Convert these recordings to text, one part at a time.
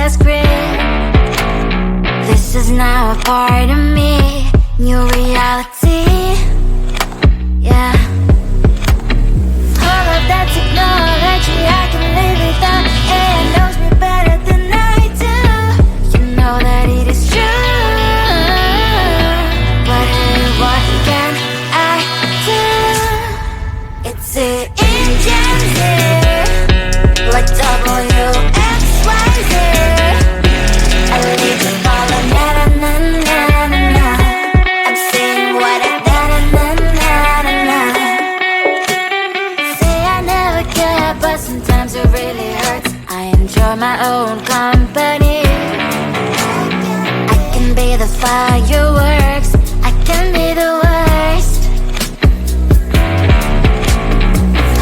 the script. This is now a part of me, new reality. Yeah. All of that technology I can live without. AI knows me better than I do. You know that it is true. But hey, what can I do? It's the engines here, like WXYZ. I leave the follow, na na na na na na. I'm saying what I na na na na na na. Say I never care, but sometimes it really hurts. I enjoy my own company. I can be the fireworks, I can be the worst.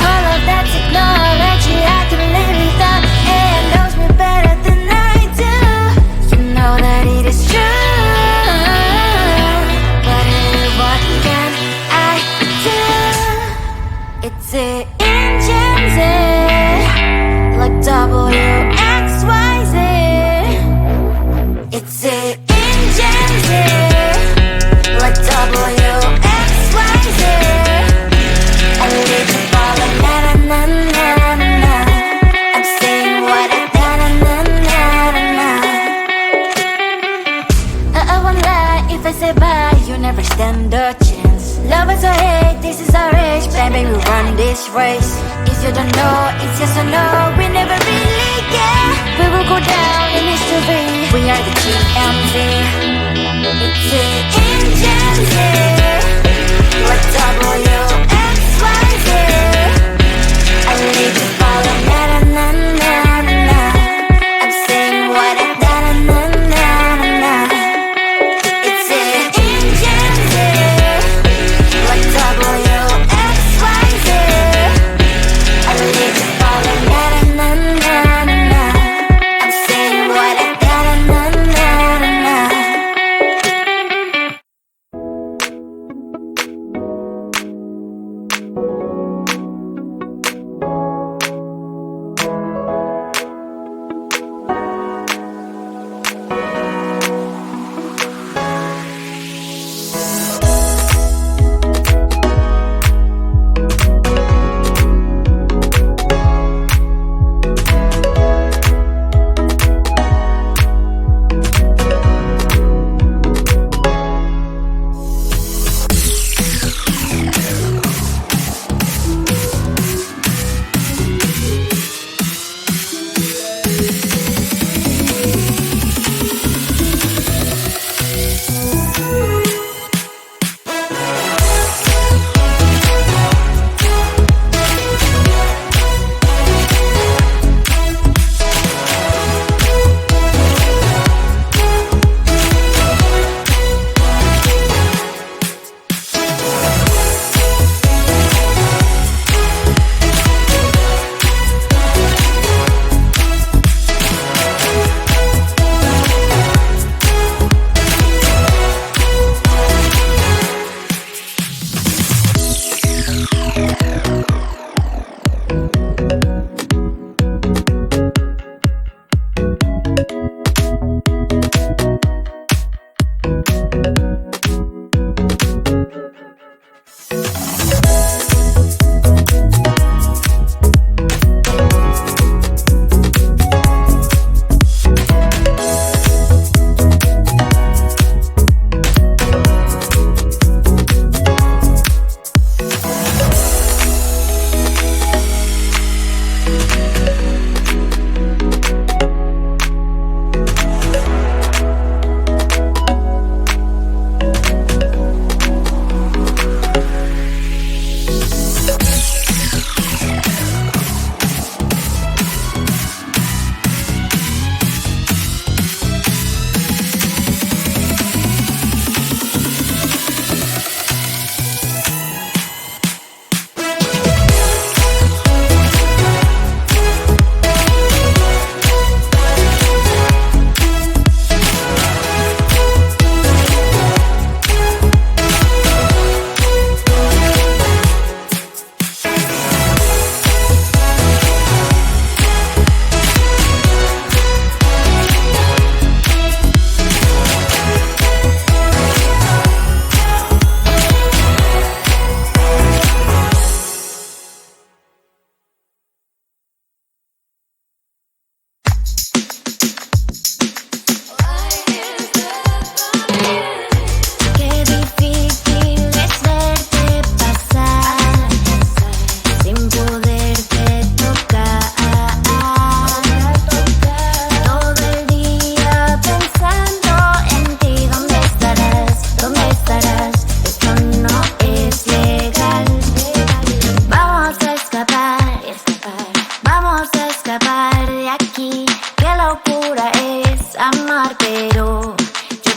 All of that technology I can live without. AI knows me better than I do. You know that it is true. But hey, what can I do? It's the engines, like WXYZ. It's the engines, like WXYZ. I live to follow, na na na na na na. I'm saying what I na na na na na na. I won't lie if I say bye, you never stand a chance. Love is or hate, this is our age, baby, we run this race. If you don't know, it's yes or no, we never really care. We will go down in history, we are the TMZ. It's the engines, like WXYZ. I need to follow, na na na na na na. I'm saying what I na na na na na. It's the engines, like WXYZ. I need to follow, na na na na na. I'm saying what I na na na na na.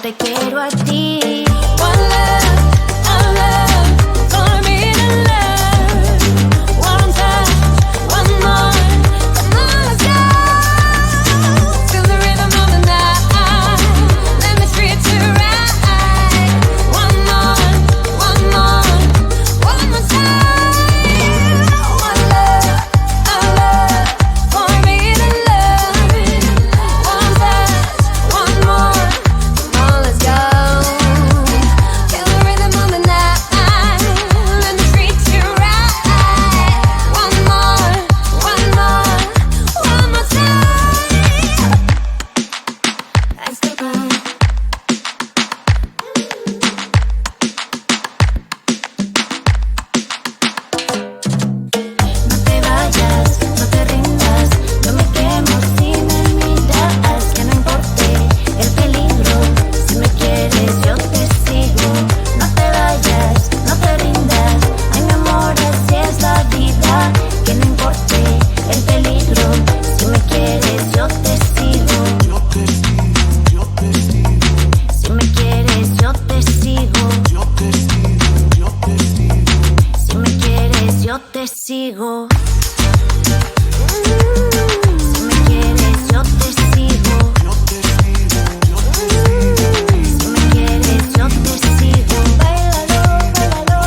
te quiero a ti. One love for me to love. One touch, one more. Come on, let's go. Feel the rhythm of the night. Let me treat you right. One more time. One love for me to love. One touch, one more. Come on, let's go. Feel the rhythm of the night. Let me treat you right. One more time. Let's go. No te vayas, no te rindas, yo me quemo si me miras, que no importe el peligro, si me quieres yo te sigo. No te vayas, no te rindas, ay mi amor así es la vida, que no importe el peligro, si me quieres yo te sigo. Si me quieres yo te sigo. Si me quieres yo te sigo. Si me quieres yo te sigo. Si me quieres yo te sigo. Báilalo, báilalo.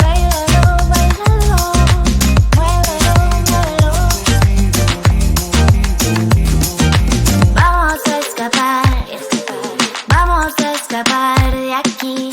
Báilalo, báilalo. Muévelo, muévelo. Vamos a escapar de aquí.